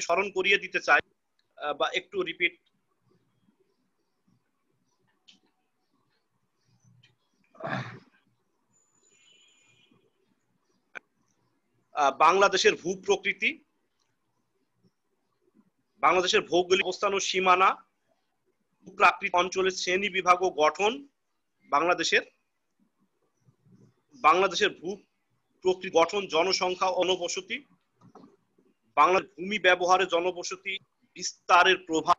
স্মরণ করিয়ে দিতে চাই বা একটু রিপিট। বাংলাদেশের ভূপ্রকৃতি, বাংলাদেশের ভৌগোলিক অবস্থান ও সীমানা, প্রাকৃতিক অঞ্চলের শ্রেণী বিভাগ ও গঠন, বাংলাদেশের ভূপ্রকৃতি গঠন, জনসংখ্যা, অনবসতি, বাংলার ভূমি ব্যবহারে জনবসতি বিস্তারের প্রভাব,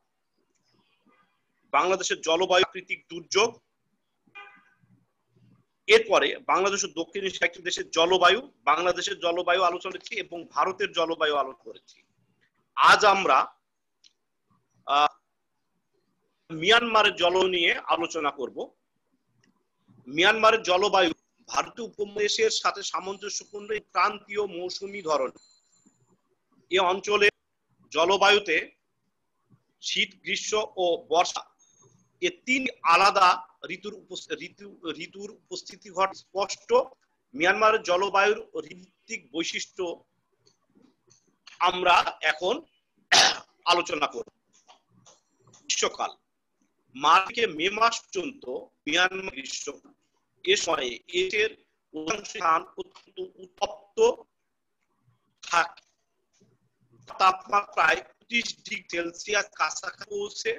বাংলাদেশের জলবায়ু, প্রাকৃতিক দুর্যোগ। এরপরে বাংলাদেশ ও দক্ষিণ এশিয়া একটি দেশের জলবায়ু, বাংলাদেশের জলবায়ু আলোচনা করেছি এবং ভারতের জলবায়ু আলোচনা করেছি। আজ আমরা মিয়ানমারের জলবায়ু নিয়ে আলোচনা করব। মিয়ানমারের জলবায়ু ভারতীয় উপমহাদেশের সাথে সামঞ্জস্যপূর্ণ ক্রান্তীয় মৌসুমী ধরন। এ অঞ্চলে জলবায়ুতে শীত, গ্রীষ্ম ও বর্ষা এ তিন আলাদা ঋতুর উপস্থিতি ঘটে স্পষ্ট। মিয়ানমারের জলবায়ুর ঋতুভিত্তিক বৈশিষ্ট্য আমরা এখন আলোচনা করব। গ্রীষ্মকাল মার্চ থেকে মে মাস পর্যন্ত মিয়ানমার গ্রীষ্মকাল। এ সময়ে এর অধিকাংশ স্থান অত্যন্ত উত্তপ্ত থাকে, তাপমাত্রা প্রায় 30 ডিগ্রি সেলসিয়াস কাছাকাছি পৌঁছে।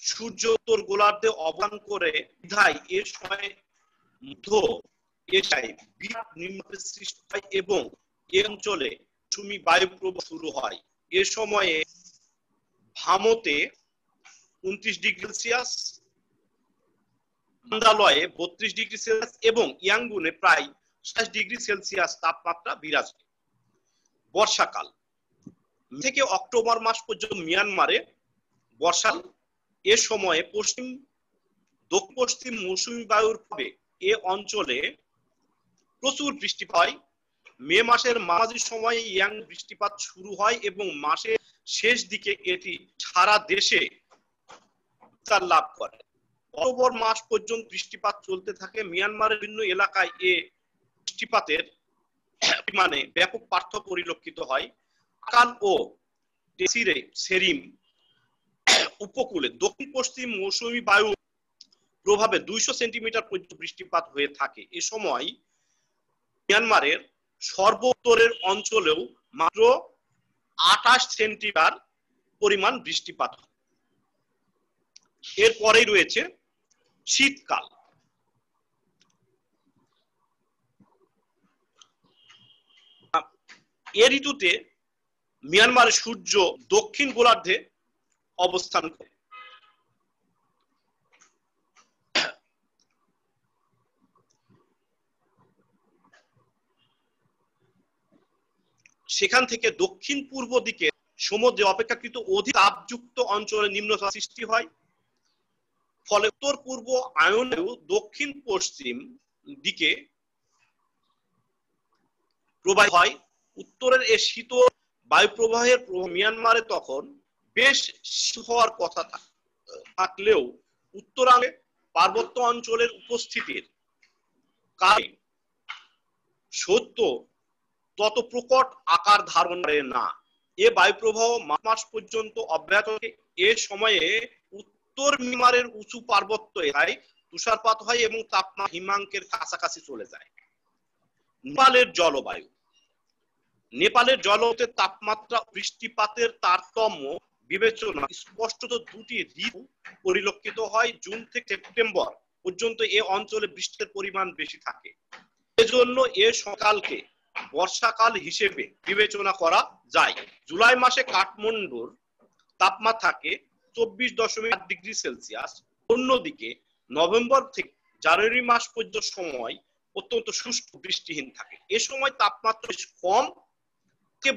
সূর্য উত্তর গোলার্ধে অবস্থান করে বিধায় এ সময় মধ্য এশিয়ায় বিরাট নিম্নচাপের সৃষ্টি হয় এবং এ অঞ্চলে মৌসুমী বায়ু প্রবাহ শুরু হয়। এ সময়ে ভামতে 29 ডিগ্রি সেলসিয়াস, মান্দালয়ে 32 ডিগ্রি সেলসিয়াস এবং ইয়াঙ্গুনে প্রায় 27 ডিগ্রি সেলসিয়াস তাপমাত্রা বিরাজ করে। বর্ষাকাল মে থেকে অক্টোবর মাস পর্যন্ত মিয়ানমারে বর্ষাকাল। এ সময়ে দক্ষিণ পশ্চিম মৌসুমী বায়ুর প্রভাবে এ অঞ্চলে প্রচুর বৃষ্টিপাত হয়। মে মাসের মাঝামাঝি সময়ে ইয়াং বৃষ্টিপাত শুরু হয় এবং মাসের শেষ দিকে এটি সারা দেশে বিস্তার লাভ করে। অক্টোবর মাস পর্যন্ত বৃষ্টিপাত চলতে থাকে। মিয়ানমারের বিভিন্ন এলাকায় এ বৃষ্টিপাতের পরিমাণে ব্যাপক পার্থক্য পরিলক্ষিত হয়। আকাল ও সেরিম উপকূলে দক্ষিণ পশ্চিম মৌসুমী বায়ু প্রভাবে 200 সেন্টিমিটার পর্যন্ত বৃষ্টিপাত হয়ে থাকে। এ সময় মিয়ানমারের সর্বোত্তরের অঞ্চলেও মাত্র 28 সেন্টিমিটার পরিমাণ বৃষ্টিপাত হয়। এরপরেই রয়েছে শীতকাল। এ ঋতুতে মিয়ানমারের সূর্য দক্ষিণ গোলার্ধে অবস্থান করে। সেখান থেকে দক্ষিণ পূর্ব দিকে সমুদ্রে অপেক্ষাকৃত অধিক তাপযুক্ত অঞ্চলে নিম্নচাপ সৃষ্টি হয়। ফলে উত্তর পূর্ব আয়নবায়ু দক্ষিণ পশ্চিম দিকে প্রবাহিত হয়। উত্তরের এই শীতল বায়ু প্রবাহের প্রভাব মিয়ানমারে তখন বেশ শীত হওয়ার কথা থাকলেও উত্তরাঙ্গে পার্বত্য অঞ্চলের উপস্থিতির কারণে সত্য তত প্রকট আকার ধারণ করে না। এ বায়ু প্রবাহ মাস পর্যন্ত অব্যাহত থাকে। এ সময়ে উত্তর মিয়ানমারের উঁচু পার্বত্য এলাকায় তুষারপাত হয় এবং তাপমাত্রা হিমাঙ্কের কাছাকাছি চলে যায়। নেপালের জলবায়ু। নেপালের জলবায়ুতে তাপমাত্রা বৃষ্টিপাতের তারতম্য বিবেচনা স্পষ্টত দুটি ঋতু পরিলক্ষিত হয়। জুন থেকে সেপ্টেম্বর পর্যন্ত এ অঞ্চলে বৃষ্টির পরিমাণ বেশি থাকে। এজন্য এ সকালকে বর্ষাকাল হিসেবে বিবেচনা করা যায়। জুলাই মাসে কাঠমান্ডুর তাপমাত্রা থাকে 24.8 ডিগ্রি সেলসিয়াস। অন্যদিকে নভেম্বর থেকে জানুয়ারি মাস পর্যন্ত সময় অত্যন্ত শুষ্ক বৃষ্টিহীন থাকে। এ সময় তাপমাত্রা কম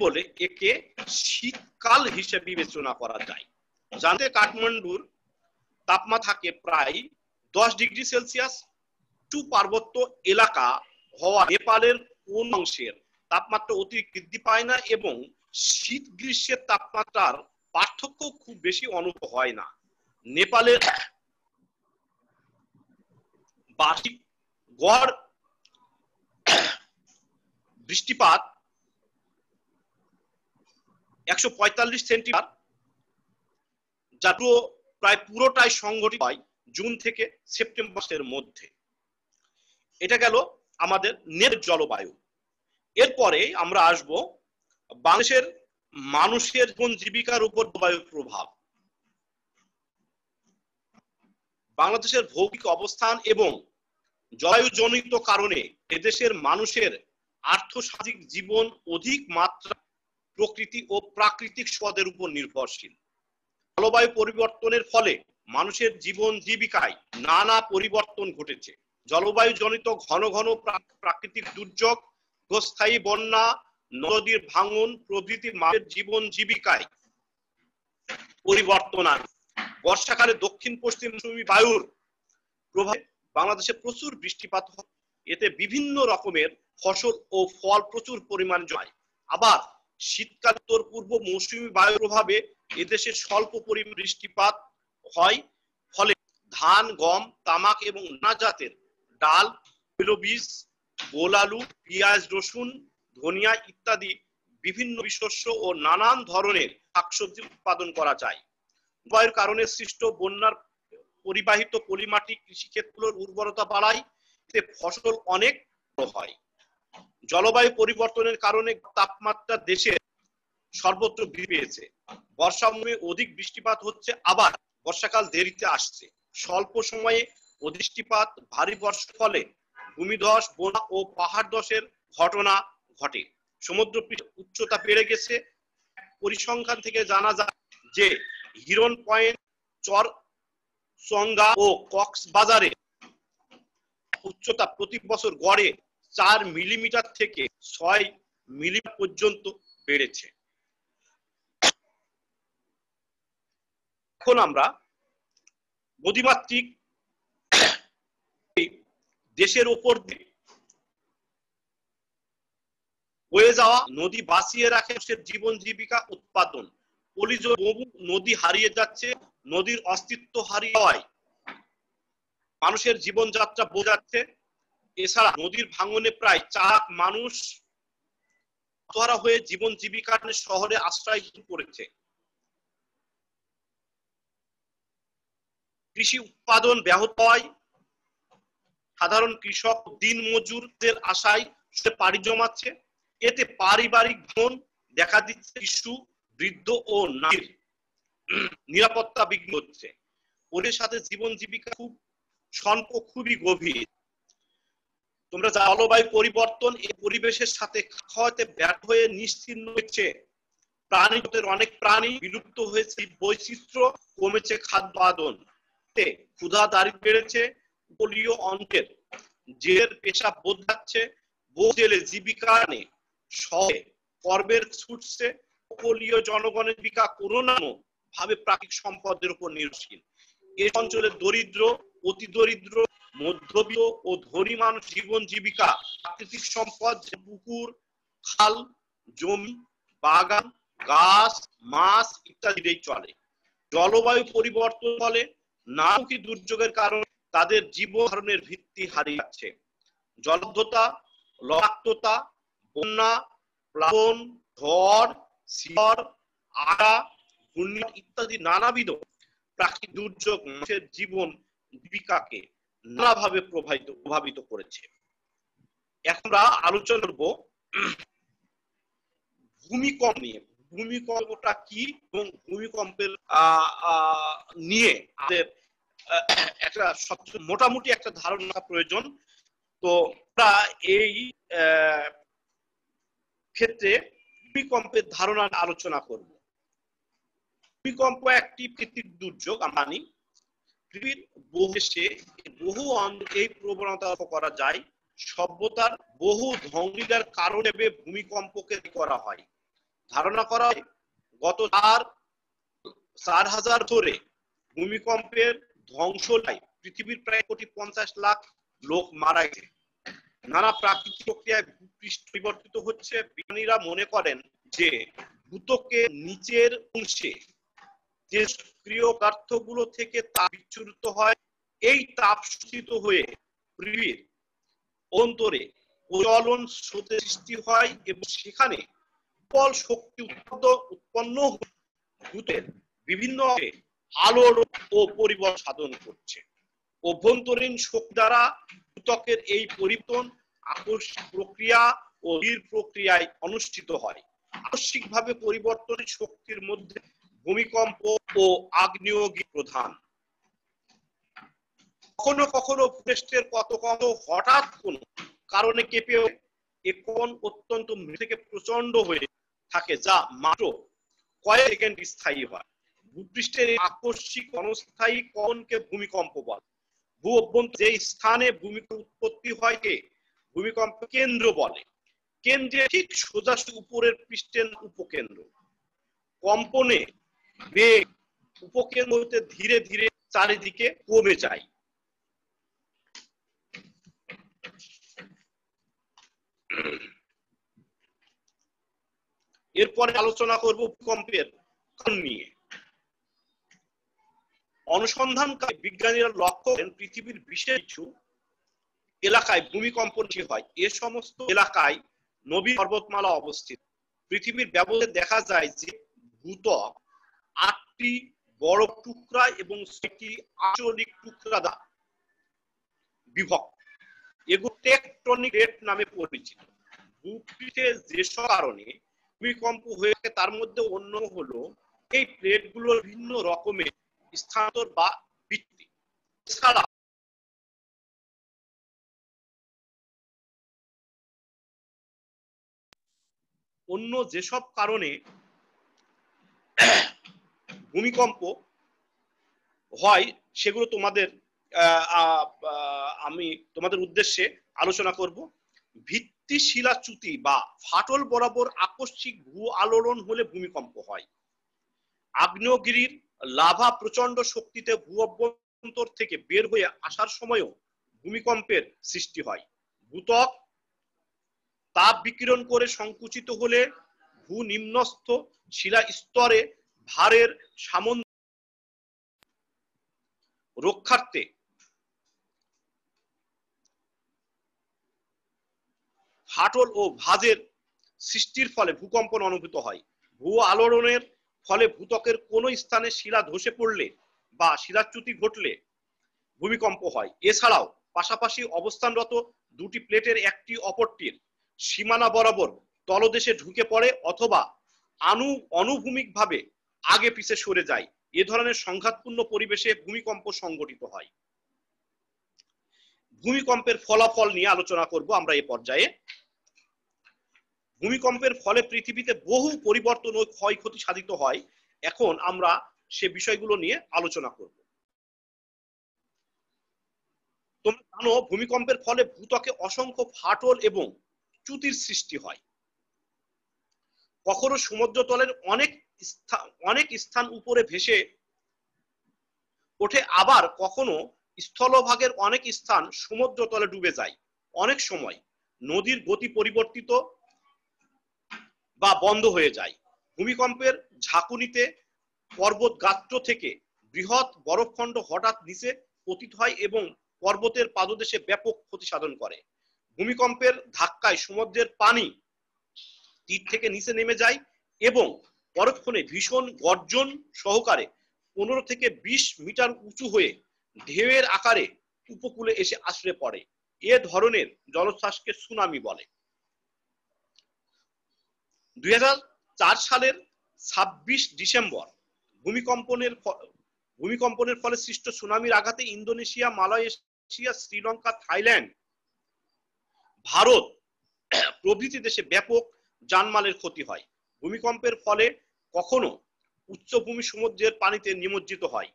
বলে একে শীতকাল হিসেবে বিবেচনা করা যায়। জানতে কাঠমান্ডুর তাপমাত্রা থাকে প্রায় 10 ডিগ্রি সেলসিয়াস। উঁচু পার্বত্য এলাকা হওয়া নেপালের কোন অংশের তাপমাত্রা অতিরিক্ত বৃদ্ধি পায় না এবং শীত গ্রীষ্মের তাপমাত্রার পার্থক্য খুব বেশি অনুভব হয় না। নেপালের বার্ষিক গড় বৃষ্টিপাত 145 সেন্টিমিটার, যা প্রায় পুরোটাই সংঘটিত হয় জুন থেকে সেপ্টেম্বর মাসের মধ্যে। এটা গেল আমাদের নেট জলবায়ু। এরপরে আমরা আসব বাংলাদেশের মানুষের জীবন জীবিকার উপর জলবায়ুর প্রভাব। বাংলাদেশের ভৌগোলিক অবস্থান এবং জলবায়ুজনিত কারণে এদেশের মানুষের আর্থসামাজিক জীবন অধিক মাত্রা প্রকৃতি ও প্রাকৃতিক সম্পদের উপর নির্ভরশীল। জলবায়ু পরিবর্তনের ফলে মানুষের জীবন জীবিকায় নানা পরিবর্তন ঘটেছে। জলবায়ু জনিত ঘন ঘন প্রাকৃতিক দুর্যোগ, স্থায়ী বন্যা, নদীর ভাঙন প্রভৃতি মানুষের জীবন জীবিকায় পরিবর্তন আনে। বর্ষাকালে দক্ষিণ পশ্চিম মৌসুমী বায়ুর প্রভাবে বাংলাদেশে প্রচুর বৃষ্টিপাত হয়। এতে বিভিন্ন রকমের ফসল ও ফল প্রচুর পরিমাণ জয়। আবার শীতকাল উত্তর পূর্ব মৌসুমী বায়ুর প্রভাবে এদেশে স্বল্প পরিমাণ বৃষ্টিপাত হয়। ফলে ধান, গম, তামাক এবং নানা জাতের ডাল, তৈলবীজ, গোল আলু, পেঁয়াজ, রসুন, ধনিয়া ইত্যাদি বিভিন্ন শস্য ও নানান ধরনের শাকসবজি উৎপাদন করা যায়। জলবায়ুর কারণে সৃষ্ট বন্যার পরিবাহিত পলিমাটি কৃষিক্ষেত্রের উর্বরতা বাড়ায়, এতে ফসল অনেক হয়। জলবায়ু পরিবর্তনের কারণে তাপমাত্রা দেশে সর্বত্র বৃদ্ধি পেয়েছে। বর্ষা মৌসুমে অধিক বৃষ্টিপাত হচ্ছে, আবার বর্ষাকাল দেরিতে আসছে। স্বল্প সময়ে বৃষ্টিপাত, ভারী বর্ষার ফলে ভূমিধস, বন্যা ও পাহাড় ধসের ঘটনা ঘটে। সমুদ্র উচ্চতা বেড়ে গেছে। পরিসংখ্যান থেকে জানা যায় যে হিরন পয়েন্ট, চরচঙ্গা ও কক্সবাজারে উচ্চতা প্রতি বছর গড়ে 4 মিলিমিটার থেকে 6 মিলিমিটার পর্যন্ত বেড়েছে। এখন আমরা নদীমাতৃক দেশের উপর দিয়ে বয়ে যাওয়া নদী বাঁচিয়ে রাখে জীবন জীবিকা উৎপাদন। পলিজ নদী হারিয়ে যাচ্ছে, নদীর অস্তিত্ব হারিয়ে যাওয়ায় মানুষের জীবনযাত্রা বয়ে যাচ্ছে। এছাড়া নদীর ভাঙনে প্রায় 4 লাখ মানুষ আত্মহারা হয়ে জীবন জীবিকার শহরে আশ্রয় করেছে। কৃষি উৎপাদন ব্যাহত হয়। সাধারণ কৃষক দিন মজুরদের আশায় পাড়ি জমাচ্ছে। এতে পারিবারিক ভাঙন দেখা দিচ্ছে। শিশু, বৃদ্ধ ও নারীর নিরাপত্তা বিঘ্ন হচ্ছে। ওদের সাথে জীবন জীবিকা খুবই গভীর। তোমরা জলবায়ু পরিবর্তন এই পরিবেশের সাথে খাওয়াতে ব্যর্থ হয়ে নিশ্চিহ্ন হয়েছে। প্রাণীদের অনেক প্রাণী বিলুপ্ত হয়েছে, বৈচিত্র্য কমেছে, খাদ্য উৎপাদন ক্ষুধা দারিদ্র্য বেড়েছে। পোলিও অন্তের জেলের পেশা বদলাচ্ছে। বহু জেলে জীবিকা নেই, শহরে কর্মের ছুটছে। পোলিও জনগণের জীবিকা করোনা ভাবে প্রাকৃতিক সম্পদের উপর নির্ভরশীল। এই অঞ্চলের দরিদ্র, অতি দরিদ্র, মধ্যবিত্ত ও ধনী মানুষ জীবন জীবিকা প্রাকৃতিক সম্পদ, পুকুর, খাল, জমি, বাগান, গাছ, মাছ ইত্যাদি চলে। জলবায়ু পরিবর্তন ফলে নানামুখী দুর্যোগের কারণে তাদের জীবন ধারণের ভিত্তি হারিয়ে যাচ্ছে। জলাবদ্ধতা, লবণাক্ততা, বন্যা, প্লাবন, ঝড়, শিহর, আড়া, ঘূর্ণিঝড় ইত্যাদি নানাবিধ প্রাকৃতিক দুর্যোগ মানুষের জীবন জীবিকাকে নানাভাবে প্রভাবিত করেছে। এখন আমরা আলোচনা করব ভূমিকম্প নিয়ে। ভূমিকম্পটা কি এবং ভূমিকম্পের নিয়ে আমাদের একটা মোটামুটি একটা ধারণা প্রয়োজন। তো আমরা এই ক্ষেত্রে ভূমিকম্পের ধারণা আলোচনা করব। ভূমিকম্প একটি প্রাকৃতিক দুর্যোগ। আমরা জানি পৃথিবীর বহু দেশে বহু এই প্রবণতা লক্ষ্য করা যায়। সভ্যতার বহু ধ্বংসলীলার কারণে ভূমিকম্পকে করা হয়। ধারণা করা হয় গত 4,000 ধরে ভূমিকম্পের ধ্বংসলীলায় পৃথিবীর প্রায় 1,50,00,000 লোক মারা গেছে। নানা প্রাকৃতিক প্রক্রিয়ায় ভূপৃষ্ঠ পরিবর্তিত হচ্ছে। বিজ্ঞানীরা মনে করেন যে ভূত্বকের নিচের অংশে যে সক্রিয় পদার্থগুলো থেকে তাপ বিচ্ছুরিত হয়, এই তাপ শোষিত হয়ে পৃথিবীর অন্তরে প্রজ্বলন স্রোতের সৃষ্টি হয় এবং সেখানে প্রবল শক্তি উৎপন্ন ভূতের বিভিন্ন আলোড়ন ও পরিবর্তন সাধন করছে। অভ্যন্তরীণ শক্তি দ্বারা ভূত্বকের এই পরিবর্তন আকস্মিক প্রক্রিয়া ও ধীর প্রক্রিয়ায় অনুষ্ঠিত হয়। আকস্মিকভাবে পরিবর্তনের শক্তির মধ্যে ভূমিকম্প ও আগ্নেয়গিরি প্রধান। কখনো কখনো ভূপৃষ্ঠের কত হঠাৎ কোন কারণে কেঁপে ওঠে। এ কম্পন অত্যন্ত মৃদু থেকে প্রচন্ড হয়ে থাকে, যা মাত্র কয়েক সেকেন্ড স্থায়ী হয়। ভূপৃষ্ঠের আকস্মিক অনস্থায়ী কম্পনকে ভূমিকম্প বলে। ভূ অভ্যন্তরে যে স্থানে ভূমিকম্প উৎপত্তি হয় কে ভূমিকম্প কেন্দ্র বলে। কেন্দ্রে ঠিক সোজাসুজি উপরের পৃষ্ঠের উপকেন্দ্র। কম্পনে বেগ উপকেন্দ্র হতে ধীরে ধীরে চারিদিকে কমে যায়। এরপরে আলোচনা করব ভূকম্পের কারণ নিয়ে। অনুসন্ধানকারী বিজ্ঞানীরা লক্ষ্য করেন পৃথিবীর বিশেষ কিছু এলাকায় ভূমিকম্প হয়। এ সমস্ত এলাকায় নবী পর্বতমালা অবস্থিত। পৃথিবীর ব্যবহারে দেখা যায় যে ভূত্বক 8টি বড় টুকরা এবং 6টি আঞ্চলিক টুকরা দ্বারা বিভক্ত। এগুলো টেকটনিক প্লেট নামে পরিচিত। ভূপৃষ্ঠে যেসব কারণে ভূমিকম্প হয়ে থাকে তার মধ্যে অন্য হলো এই প্লেটগুলোর ভিন্ন রকমের স্থানান্তর বা ভিত্তি। এছাড়া অন্য যেসব কারণে ভূমিকম্প হয় সেগুলো আমি তোমাদের উদ্দেশ্যে আলোচনা করব। ভিত্তি শিলাচ্যুতি বা ফাটল বরাবর আকস্মিক ভূ আলোড়ন হলে ভূমিকম্প হয়। আগ্নেয়গিরির লাভা প্রচন্ড শক্তিতে ভূ অভ্যন্তর থেকে বের হয়ে আসার সময়ও ভূমিকম্পের সৃষ্টি হয়। ভূত্বক তাপ বিকিরণ করে সংকুচিত হলে ভূ নিম্নস্থ শিলা স্তরে ভারের সামঞ্জস্য রক্ষার্থে ফাটল ও ভাঁজের সৃষ্টির ফলে ভূকম্পন অনুভূত হয়। ভূ আলোড়নের ফলে ভূত্বকের কোন স্থানে শিলা ধসে পড়লে বা শিলাচ্যুতি ঘটলে ভূমিকম্প হয়। এছাড়াও পাশাপাশি অবস্থানরত দুটি প্লেটের একটি অপরটির সীমানা বরাবর তলদেশে ঢুকে পড়ে অথবা অনুভূমিকভাবে আগে পিছে সরে যায়। এ ধরনের সংঘাতপূর্ণ পরিবেশে ভূমিকম্প সংঘটিত হয়। ভূমিকম্পের ফলাফল নিয়ে আলোচনা করব আমরা এই পর্যায়ে। ভূমিকম্পের ফলে পৃথিবীতে বহু পরিবর্তন ও ক্ষয়ক্ষতি সাধিত হয়। এখন আমরা সে বিষয়গুলো নিয়ে আলোচনা করব। তোমরা জানো ভূমিকম্পের ফলে ভূত্বকে অসংখ্য ফাটল এবং চ্যুতির সৃষ্টি হয়। কখনো সমুদ্রতলের অনেক স্থান উপরে ভেসে ওঠে, আবার কখনো স্থলভাগের অনেক স্থান সমুদ্রতলে ডুবে যায়। অনেক সময় নদীর গতি পরিবর্তিত বা বন্ধ হয়ে যায়। ভূমিকম্পের ঝাঁকুনিতে পর্বত গাত্র থেকে বৃহৎ বরফখণ্ড হঠাৎ নিচে পতিত হয় এবং পর্বতের পাদদেশে ব্যাপক ক্ষতি সাধন করে। ভূমিকম্পের ধাক্কায় সমুদ্রের পানি তীর থেকে নিচে নেমে যায় এবং পরক্ষণে ভীষণ গর্জন সহকারে 15 থেকে 20 মিটার উঁচু হয়ে ঢেউয়ের আকারে উপকূলে এসে আছড়ে পড়ে। এ ধরনের জলোচ্ছ্বাসকে সুনামি বলে। 2004 সালের 26 ডিসেম্বর ভূমিকম্পনের ফলে সৃষ্ট সুনামির আঘাতে Indonesia, Malaysia, Sri Lanka, Thailand, Bharat প্রভৃতি দেশে ব্যাপক জানমালের ক্ষতি হয়। ভূমিকম্পের ফলে কখনো উচ্চভূমি সমুদ্রের পানিতে নিমজ্জিত হয়,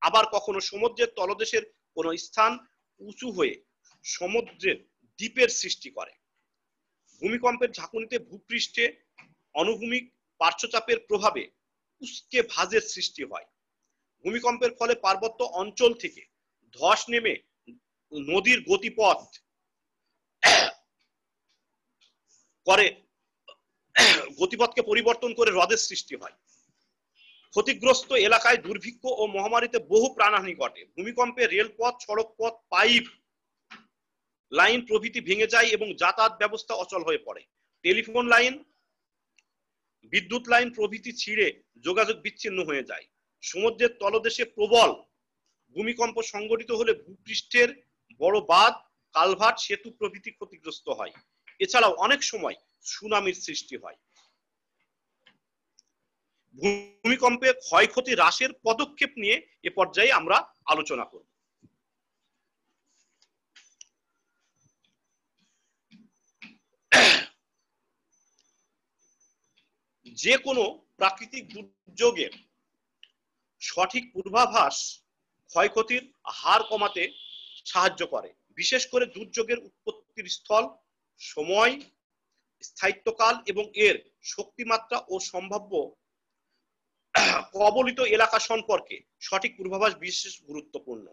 আবার কখনো সমুদ্রের তলদেশের কোনো স্থান উঁচু হয়ে সমুদ্রের দ্বীপের সৃষ্টি করে। ভূমিকম্পের ঝাঁকুনিতে ভূপৃষ্ঠে অনুভূমিক পার্শ্বচাপের প্রভাবে উস্কে ভাঁজের সৃষ্টি হয়। ভূমিকম্পের ফলে পার্বত্য অঞ্চল থেকে ধস নেমে নদীর গতিপথ গতিপথকে পরিবর্তন করে হ্রদের সৃষ্টি হয়। ক্ষতিগ্রস্ত এলাকায় দুর্ভিক্ষ ও মহামারীতে বহু প্রাণহানি ঘটে। ভূমিকম্পে রেলপথ, সড়কপথ, পাইপ লাইন প্রভৃতি ভেঙে যায় এবং যাতায়াত ব্যবস্থা অচল হয়ে পড়ে। টেলিফোন লাইন বিদ্যুৎ লাইন প্রভৃতি ছিঁড়ে যোগাযোগ বিচ্ছিন্ন হয়ে যায়। সমুদ্রের তলদেশে প্রবল ভূমিকম্প সংঘটিত হলে ভূপৃষ্ঠের বড় বাঁধ, কালভার্ট, সেতু প্রভৃতি ক্ষতিগ্রস্ত হয়। এছাড়াও অনেক সময় সুনামির সৃষ্টি হয়। ভূমিকম্পে ক্ষয়ক্ষতি হ্রাসের পদক্ষেপ নিয়ে এ পর্যায়ে আমরা আলোচনা করব। যে কোনো প্রাকৃতিক দুর্যোগের সঠিক পূর্বাভাস ক্ষয়ক্ষতির হার কমাতে সাহায্য করে। বিশেষ করে দুর্যোগের উৎপত্তির স্থল, সময়, স্থায়িত্বকাল এবং এর শক্তিমাত্রা ও সম্ভাব্য কবলিত এলাকা সম্পর্কে সঠিক পূর্বাভাস বিশেষ গুরুত্বপূর্ণ।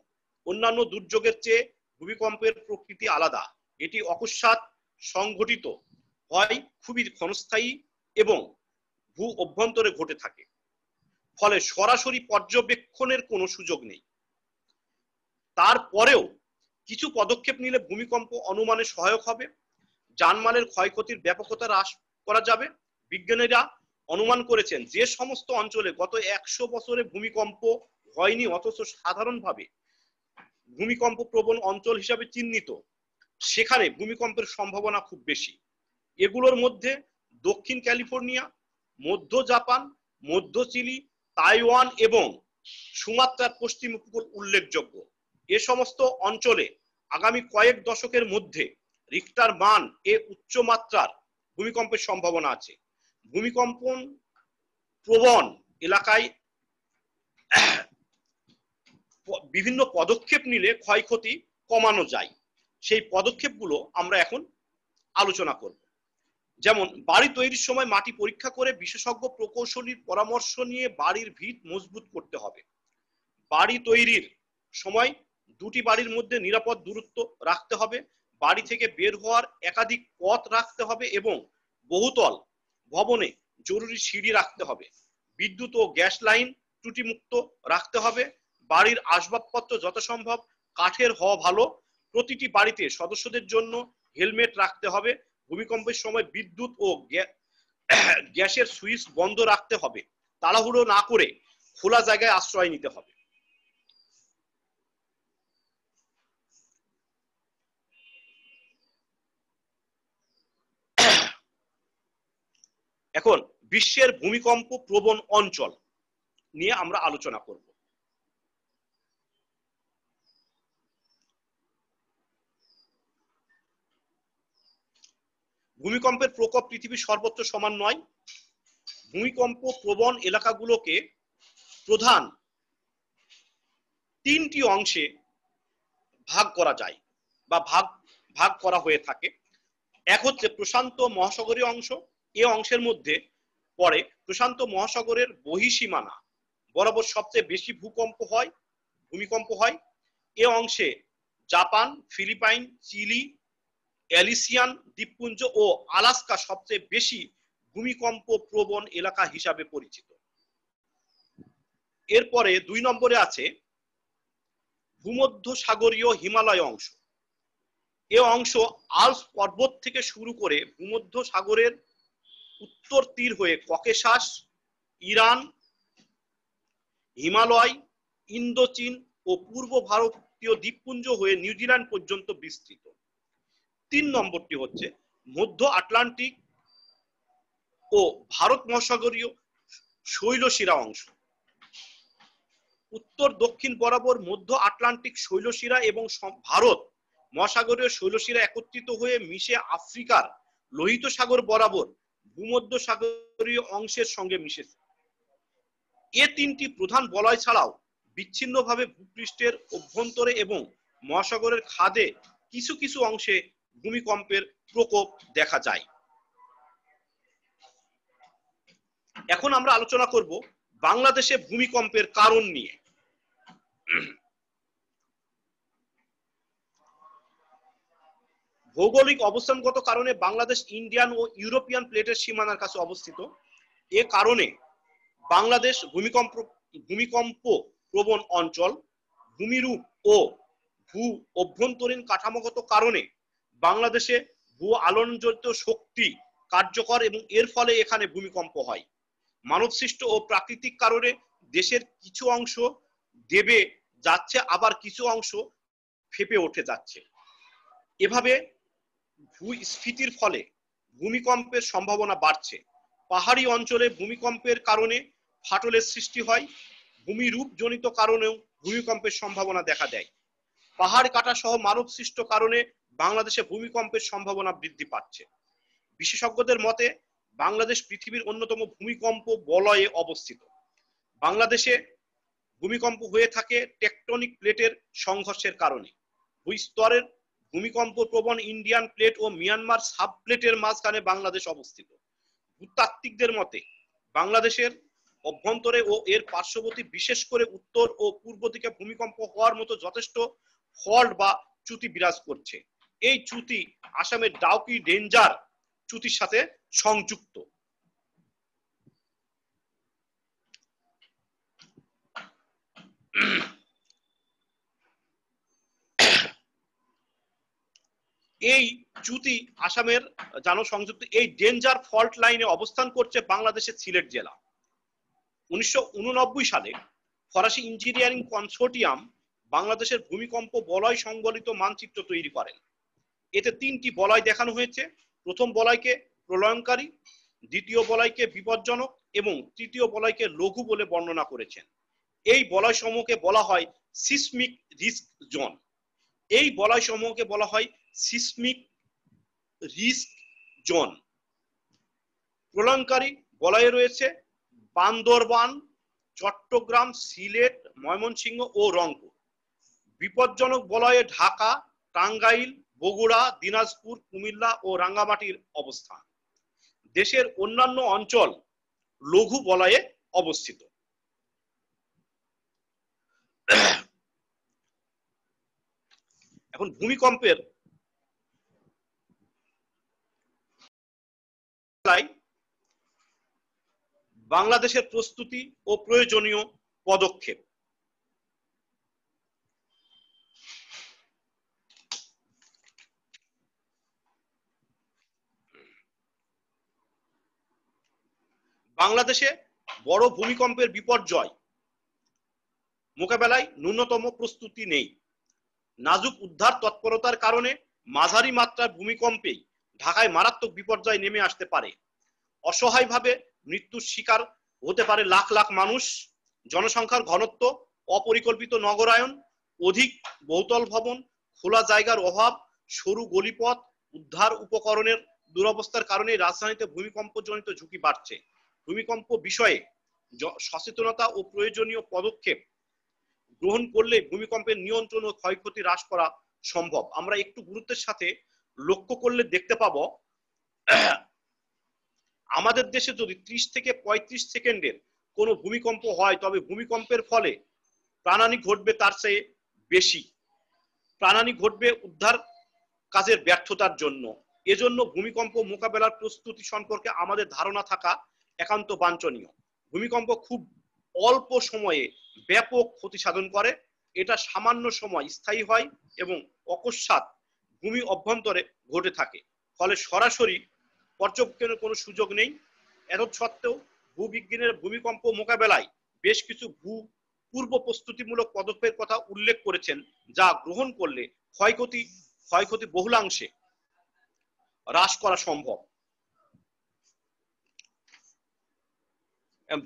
অন্যান্য দুর্যোগের চেয়ে ভূমিকম্পের প্রকৃতি আলাদা। এটি অকস্মাৎ সংঘটিত হয়, খুবই ক্ষণস্থায়ী এবং ভূ অভ্যন্তরে ঘটে থাকে, ফলে সরাসরি পর্যবেক্ষণের কোনো সুযোগ নেই। তারপরেও কিছু পদক্ষেপ নিলে ভূমিকম্প অনুমানে সহায়ক হবে। জানমালের ক্ষয়ক্ষতির ব্যাপকতা হ্রাস করা যাবে। বিজ্ঞানীরা অনুমান করেছেন যে সমস্ত অঞ্চলে গত 100 বছরে ভূমিকম্প হয়নি অথচ সাধারণভাবে ভূমিকম্প প্রবণ অঞ্চল হিসাবে চিহ্নিত, সেখানে ভূমিকম্পের সম্ভাবনা খুব বেশি। এগুলোর মধ্যে দক্ষিণ ক্যালিফোর্নিয়া, মধ্য জাপান, মধ্য চিলি, তাইওয়ান এবং সুমাত্রার পশ্চিম উপকূল উল্লেখযোগ্য। এ সমস্ত অঞ্চলে আগামী কয়েক দশকের মধ্যে রিক্টার মান এ উচ্চ মাত্রার ভূমিকম্পের সম্ভাবনা আছে। ভূমিকম্পন প্রবণ এলাকায় বিভিন্ন পদক্ষেপ নিলে ক্ষয়ক্ষতি কমানো যায়। সেই পদক্ষেপগুলো আমরা এখন আলোচনা করব। যেমন বাড়ি তৈরির সময় মাটি পরীক্ষা করে বিশেষজ্ঞ প্রকৌশলীর পরামর্শ নিয়ে বাড়ির ভিত মজবুত করতে হবে। বাড়ি তৈরির সময় দুটি বাড়ির মধ্যে নিরাপদ দূরত্ব রাখতে হবে। বাড়ি থেকে বের হওয়ার একাধিক পথ রাখতে হবে এবং বহুতল ভবনে জরুরি সিঁড়ি রাখতে হবে। বিদ্যুৎ ও গ্যাস লাইন ত্রুটিমুক্ত রাখতে হবে। বাড়ির আসবাবপত্র যথাসম্ভব কাঠের হওয়া ভালো। প্রতিটি বাড়িতে সদস্যদের জন্য হেলমেট রাখতে হবে। ভূমিকম্পের সময় বিদ্যুৎ ও গ্যাসের সুইচ বন্ধ রাখতে হবে। তাড়াহুড়ো না করে খোলা জায়গায় আশ্রয় নিতে হবে। এখন বিশ্বের ভূমিকম্প প্রবণ অঞ্চল নিয়ে আমরা আলোচনা করব। ভূমিকম্পের প্রকোপ পৃথিবীর সর্বত্র সমান নয়। ভূমিকম্প প্রবণ এলাকাগুলোকে প্রধান তিনটি অংশে ভাগ করা যায় বা ভাগ করা হয়ে থাকে। এক হচ্ছে প্রশান্ত মহাসাগরীয় অংশ। এ অংশের মধ্যে পড়ে প্রশান্ত মহাসাগরের বহিঃসীমানা বরাবর সবচেয়ে বেশি ভূমিকম্প হয়। এ অংশে জাপান, ফিলিপাইন, চিলি, অ্যালিসিয়ান দ্বীপপুঞ্জ ও আলাস্কা সবচেয়ে বেশি ভূমিকম্প প্রবণ এলাকা হিসাবে পরিচিত। এরপরে 2 নম্বরে আছে ভূমধ্য সাগরীয় হিমালয় অংশ। এ অংশ আল্পস পর্বত থেকে শুরু করে ভূমধ্য সাগরের উত্তর তীর হয়ে ককেশাস, ইরান, হিমালয়, ইন্দোচীন ও পূর্ব ভারতীয় দ্বীপপুঞ্জ হয়ে নিউজিল্যান্ড পর্যন্ত বিস্তৃত। 3 নম্বরটি হচ্ছে মধ্য আটলান্টিক ও ভারত মহাসাগরীয় শৈলশিরা অংশ। উত্তর দক্ষিণ বরাবর মধ্য আটলান্টিক শৈলশিরা এবং ভারত মহাসাগরীয় শৈলশিরা একত্রিত হয়ে মিশে আফ্রিকার লোহিত সাগর বরাবর ভূমধ্য সাগরীয় অংশের সঙ্গে মিশেছে। এ 3টি প্রধান বলয় ছাড়াও বিচ্ছিন্নভাবে ভূপৃষ্ঠের অভ্যন্তরে এবং মহাসাগরের খাদে কিছু কিছু অংশে ভূমিকম্পের প্রকোপ দেখা যায়। এখন আমরা আলোচনা করব বাংলাদেশে ভূমিকম্পের কারণ নিয়ে। ভৌগোলিক অবস্থানগত কারণে বাংলাদেশ ইন্ডিয়ান ও ইউরোপিয়ান প্লেটের সীমানার কাছে অবস্থিত। এ কারণে বাংলাদেশ ভূমিকম্প প্রবণ অঞ্চল। ভূমিরূপ ও ভূ অভ্যন্তরীণ কাঠামোগত কারণে বাংলাদেশে ভূ আলোড়নজনিত শক্তি কার্যকর এবং এর ফলে এখানে ভূমিকম্প হয়। মানবসৃষ্ট ও প্রাকৃতিক কারণে দেশের কিছু অংশ দেবে যাচ্ছে, আবার কিছু অংশ ফেঁপে উঠে যাচ্ছে। এভাবে ভূস্ফীতির ফলে ভূমিকম্পের সম্ভাবনা বাড়ছে। পাহাড়ি অঞ্চলে ভূমিকম্পের কারণে ফাটলের সৃষ্টি হয়। ভূমিরূপ জনিত কারণেও ভূমিকম্পের সম্ভাবনা দেখা দেয়। পাহাড় কাটা সহ মানবসৃষ্ট কারণে বাংলাদেশে ভূমিকম্পের সম্ভাবনা বৃদ্ধি পাচ্ছে। বিশেষজ্ঞদের মতে বাংলাদেশ পৃথিবীর অন্যতম ভূমিকম্প বলয়ে অবস্থিত। বাংলাদেশে ভূমিকম্প হয়ে থাকে টেকটনিক প্লেটের সংঘর্ষের কারণে। ভূস্তরের ভূমিকম্প প্রবণ ইন্ডিয়ান প্লেট ও মিয়ানমার সাব প্লেটের মাঝখানে বাংলাদেশ অবস্থিত। ভূতাত্ত্বিকদের মতে বাংলাদেশের অভ্যন্তরে ও এর পার্শ্ববর্তী বিশেষ করে উত্তর ও পূর্ব দিকে ভূমিকম্প হওয়ার মতো যথেষ্ট ফল্ট বা চ্যুতি বিরাজ করছে। এই চ্যুতি আসামের ডাউকি ডেঞ্জার চ্যুতির সাথে সংযুক্ত। এই চ্যুতি আসামের সংযুক্ত। এই ডেঞ্জার ফল্ট লাইনে অবস্থান করছে বাংলাদেশের সিলেট জেলা। 1989 সালে ফরাসি ইঞ্জিনিয়ারিং কনসোর্টিয়াম বাংলাদেশের ভূমিকম্প বলয় সংবলিত মানচিত্র তৈরি করেন। এতে 3টি বলয় দেখানো হয়েছে। প্রথম বলয়কে প্রলয়ঙ্কারী, দ্বিতীয় বলয়কে বিপজ্জনক এবং তৃতীয় বলয়কে লঘু বলে বর্ণনা করেছেন। এই বলয় সমূহকে বলা হয় সিসমিক রিস্ক জোন। এই বলয় সমূহকে বলা হয় সিসমিক রিস্ক জোন। প্রলয়ঙ্কারী বলয়ে রয়েছে বান্দরবান, চট্টগ্রাম, সিলেট, ময়মনসিংহ ও রংপুর। বিপজ্জনক বলয়ে ঢাকা, টাঙ্গাইল, বগুড়া, দিনাজপুর, কুমিল্লা ও রাঙ্গামাটির অবস্থান। দেশের অন্যান্য অঞ্চল লঘু বলয়ে অবস্থিত। এখন ভূমিকম্পের বাংলাদেশের প্রস্তুতি ও প্রয়োজনীয় পদক্ষেপ। বাংলাদেশে বড় ভূমিকম্পের বিপর্যয় মোকাবেলায় ন্যূনতম প্রস্তুতি নেই। নাজুক উদ্ধার তৎপরতার কারণে মাঝারি মাত্রার ভূমিকম্পেই ঢাকায় মারাত্মক বিপর্যয় নেমে আসতে পারে। অসহায়ভাবে মৃত্যুর শিকার হতে পারে লাখ লাখ মানুষ। জনসংখ্যার ঘনত্ব, অপরিকল্পিত নগরায়ন, অধিক বহুতল ভবন, খোলা জায়গার অভাব, সরু গলিপথ, উদ্ধার উপকরণের দুরবস্থার কারণে রাজধানীতে ভূমিকম্পজনিত ঝুঁকি বাড়ছে। ভূমিকম্প বিষয়ে সচেতনতা ও প্রয়োজনীয় পদক্ষেপ গ্রহণ করলে ভূমিকম্পের নিয়ন্ত্রণ ও ক্ষয়ক্ষতি হ্রাস করা সম্ভব। আমরা একটু গুরুত্বের সাথে লক্ষ্য করলে দেখতে পাবো আমাদের দেশে যদি 30 থেকে 35 সেকেন্ডের কোনো ভূমিকম্প হয় তবে ভূমিকম্পের ফলে প্রাণহানি ঘটবে তার চেয়ে বেশি। প্রাণহানি ঘটবে উদ্ধার কাজের ব্যর্থতার জন্য। এজন্য ভূমিকম্প মোকাবেলার প্রস্তুতি সম্পর্কে আমাদের ধারণা থাকা একান্ত বাঞ্ছনীয়। ভূমিকম্প খুব অল্প সময়ে ব্যাপক ক্ষতি সাধন করে। এটা সামান্য সময় স্থায়ী হয় এবং অকস্মাৎ ভূমি অভ্যন্তরে ঘটে থাকে। ফলে সরাসরি পর্যবেক্ষণের কোনো সুযোগ নেই। এত সত্ত্বেও ভূবিজ্ঞানের ভূমিকম্প মোকাবেলায় বেশ কিছু পূর্ব প্রস্তুতিমূলক পদক্ষেপের কথা উল্লেখ করেছেন, যা গ্রহণ করলে ক্ষয়ক্ষতি বহুলাংশে হ্রাস করা সম্ভব।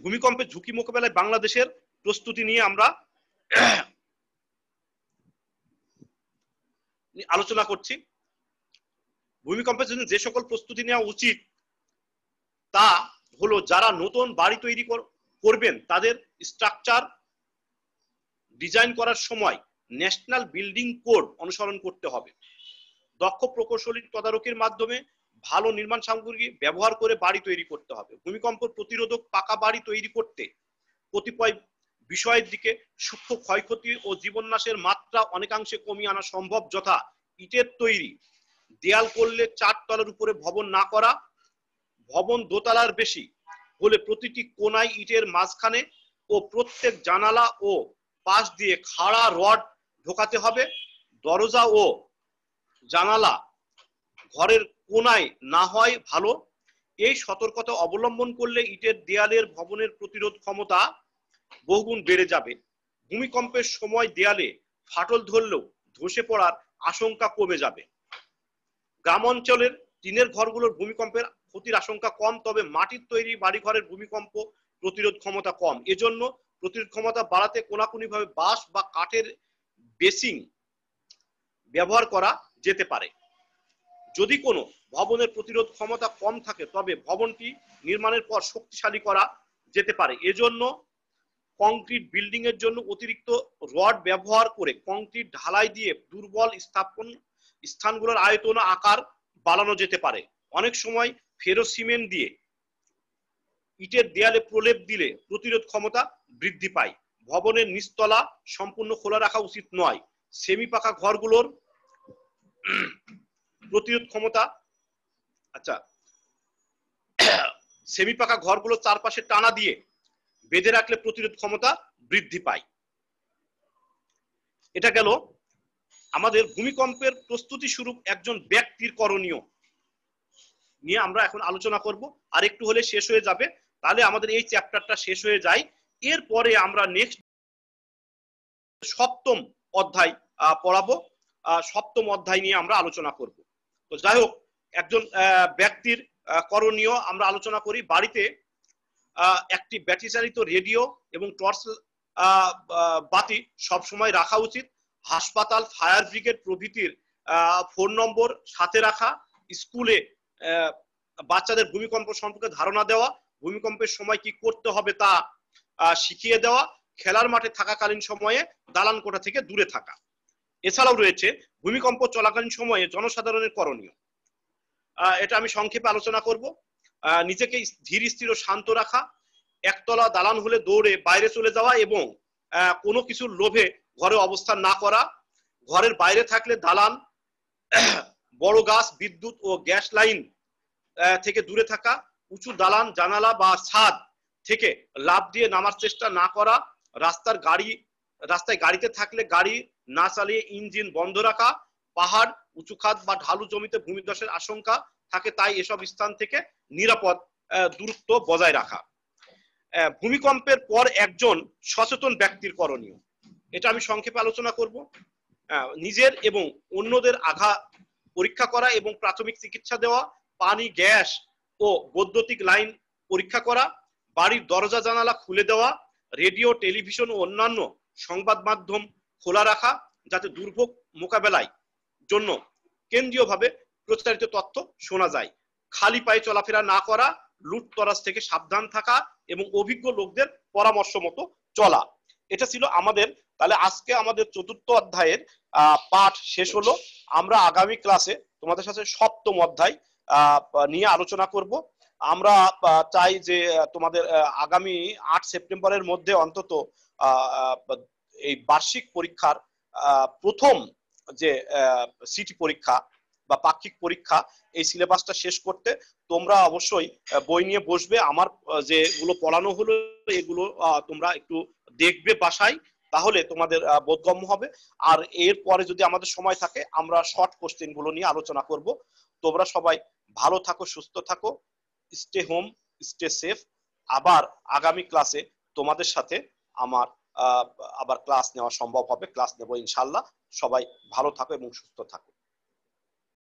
ভূমিকম্পের ঝুঁকি মোকাবেলায় বাংলাদেশের প্রস্তুতি নিয়ে আমরা আলোচনা করছি। ভূমিকম্পের জন্য যে সকল প্রস্তুতি নেওয়া উচিত তা হলো, যারা নতুন বাড়ি তৈরি করবেন তাদের স্ট্রাকচার ডিজাইন করার সময় ন্যাশনাল বিল্ডিং কোড অনুসরণ করতে হবে। দক্ষ প্রকৌশলী তদারকির মাধ্যমে ভালো নির্মাণ সামগ্রী ব্যবহার করে বাড়ি তৈরি করতে হবে। ভূমিকম্প প্রতিরোধক পাকা বাড়ি তৈরি করতে কতিপয় বিষয়ের দিকে সূক্ষ্ম ক্ষয়ক্ষতি ও জীবননাশের মাত্রা অনেকাংশে কমিয়ে আনা সম্ভব, যথা ইটের তৈরি দেয়াল করলে 4 তলার উপরে ভবন না করা, ভবন দোতলার বেশি হলে প্রতিটি কোনায় ইটের মাঝখানে ও প্রত্যেক জানালা ও পাশ দিয়ে খাড়া রড ঢোকাতে হবে। দরজা ও জানালা ঘরের কোনায় না হয় ভালো। এই সতর্কতা অবলম্বন করলে ইটের দেয়ালের ভবনের প্রতিরোধ ক্ষমতা বহুগুণ বেড়ে যাবে। ভূমিকম্পের সময় দেয়ালে ফাটল ধরলেও ধসে পড়ার আশঙ্কা কমে যাবে। গ্রাম অঞ্চলের টিনের ঘরগুলোর ভূমিকম্পের ক্ষতির আশঙ্কা কম, তবে মাটির তৈরি বাড়িঘরের ভূমিকম্প প্রতিরোধ ক্ষমতা কম। এজন্য প্রতিরোধ ক্ষমতা বাড়াতে কোনাকুনিভাবে বাঁশ বা কাঠের বেসিং ব্যবহার করা যেতে পারে। যদি কোনো ভবনের প্রতিরোধ ক্ষমতা কম থাকে তবে ভবনটি নির্মাণের পর শক্তিশালী করা যেতে পারে। এজন্য কংক্রিট বিল্ডিং এর জন্য অতিরিক্ত রড ব্যবহার করে কংক্রিট ঢালাই দিয়ে দুর্বল স্থানগুলোর আয়তন আকার বাড়ানো যেতে পারে। অনেক সময় ফেরো সিমেন্ট দিয়ে ইটের দেয়ালে প্রলেপ দিলে প্রতিরোধ ক্ষমতা বৃদ্ধি পায়। ভবনের নিচতলা সম্পূর্ণ খোলা রাখা উচিত নয়। সেমি পাকা ঘরগুলোর প্রতিরোধ ক্ষমতা সেমি পাকা ঘরগুলোর চারপাশে টানা দিয়ে বেঁধে রাখলে প্রতিরোধ ক্ষমতা বৃদ্ধি পায়। এটা গেল আমাদের ভূমিকম্পের প্রস্তুতি স্বরূপ একজন ব্যক্তির করণীয় নিয়ে আমরা এখন আলোচনা করব। আর একটু হলে শেষ হয়ে যাবে, তাহলে আমাদের এই চ্যাপ্টারটা শেষ হয়ে যায়। এরপরে আমরা নেক্সট সপ্তম অধ্যায় পড়াবো। সপ্তম অধ্যায় নিয়ে আমরা আলোচনা করব। তো যাই হোক, একজন ব্যক্তির করণীয় আমরা আলোচনা করি। বাড়িতে একটি ব্যাটারি চালিত রেডিও এবং টর্চ বাতি সবসময় রাখা উচিত। হাসপাতাল, ফায়ার ব্রিগেড প্রভৃতির ফোন নম্বর সাথে রাখা। স্কুলে বাচ্চাদের ভূমিকম্প সম্পর্কে ধারণা দেওয়া, ভূমিকম্পের সময় কি করতে হবে তা শিখিয়ে দেওয়া। খেলার মাঠে থাকাকালীন সময়ে দালান কোঠা থেকে দূরে থাকা। এছাড়াও রয়েছে ভূমিকম্প চলাকালীন সময়ে জনসাধারণের করণীয়। এটা আমি সংক্ষেপে আলোচনা করব। নিজেকে ধীর স্থির ও শান্ত রাখা। একতলা দালান হলে দৌড়ে বাইরে চলে যাওয়া এবং কোনো কিছুর লোভে ঘরে অবস্থান না করা। ঘরের বাইরে থাকলে দালান, বড় গাছ, বিদ্যুৎ ও গ্যাস লাইন থেকে দূরে থাকা। উঁচু দালান, জানালা বা ছাদ থেকে লাফ দিয়ে নামার চেষ্টা না করা। রাস্তায় গাড়িতে থাকলে গাড়ি না চালিয়ে ইঞ্জিন বন্ধ রাখা। পাহাড়, উঁচু খাদ বা ঢালু জমিতে ভূমিধসের আশঙ্কা থাকে, তাই এসব স্থান থেকে নিরাপদ দূরত্ব বজায় রাখা। ভূমিকম্পের পর একজন সচেতন ব্যক্তির করণীয়, এটা আমি সংক্ষেপে আলোচনা করব। নিজের এবং অন্যদের আঘাত পরীক্ষা করা এবং প্রাথমিক চিকিৎসা দেওয়া। পানি, গ্যাস ও বৈদ্যুতিক লাইন পরীক্ষা করা। বাড়ির দরজা জানালা খুলে দেওয়া। রেডিও, টেলিভিশন ও অন্যান্য সংবাদ মাধ্যম খোলা রাখা, যাতে দুর্ভোগ মোকাবেলায় জন্য কেন্দ্রীয়ভাবে প্রচারিত তথ্য শোনা যায়। খালি পায়ে চলাফেরা না করা। লুটতরাজ থেকে সাবধান থাকা এবং অভিজ্ঞ লোকদের পরামর্শ মতো চলা। এটা ছিল আমাদের, তাহলে আজকে আমাদের চতুর্থ অধ্যায়ের পাঠ শেষ হলো। আমরা আগামী ক্লাসে তোমাদের সাথে সপ্তম অধ্যায় নিয়ে আলোচনা করব। আমরা চাই যে তোমাদের আগামী 8 সেপ্টেম্বরের মধ্যে অন্তত এই বার্ষিক পরীক্ষার প্রথম যে সিটি পরীক্ষা বা পাক্ষিক পরীক্ষা, এই সিলেবাসটা শেষ করতে তোমরা অবশ্যই বই নিয়ে বসবে। আমার যেগুলো পড়ানো হলো এগুলো তোমরা একটু দেখবে বাসায়, তাহলে তোমাদের বোধগম্য হবে। আর এরপরে যদি আমাদের সময় থাকে আমরা শর্ট কোশ্চেন গুলো নিয়ে আলোচনা করব। তোমরা সবাই ভালো থাকো, সুস্থ থাকো, স্টে হোম, স্টে সেফ। আবার আগামী ক্লাসে তোমাদের সাথে আমার আবার ক্লাস নেওয়া সম্ভব হবে, ক্লাস নেব ইনশাল্লাহ। সবাই ভালো থাকো এবং সুস্থ থাকো।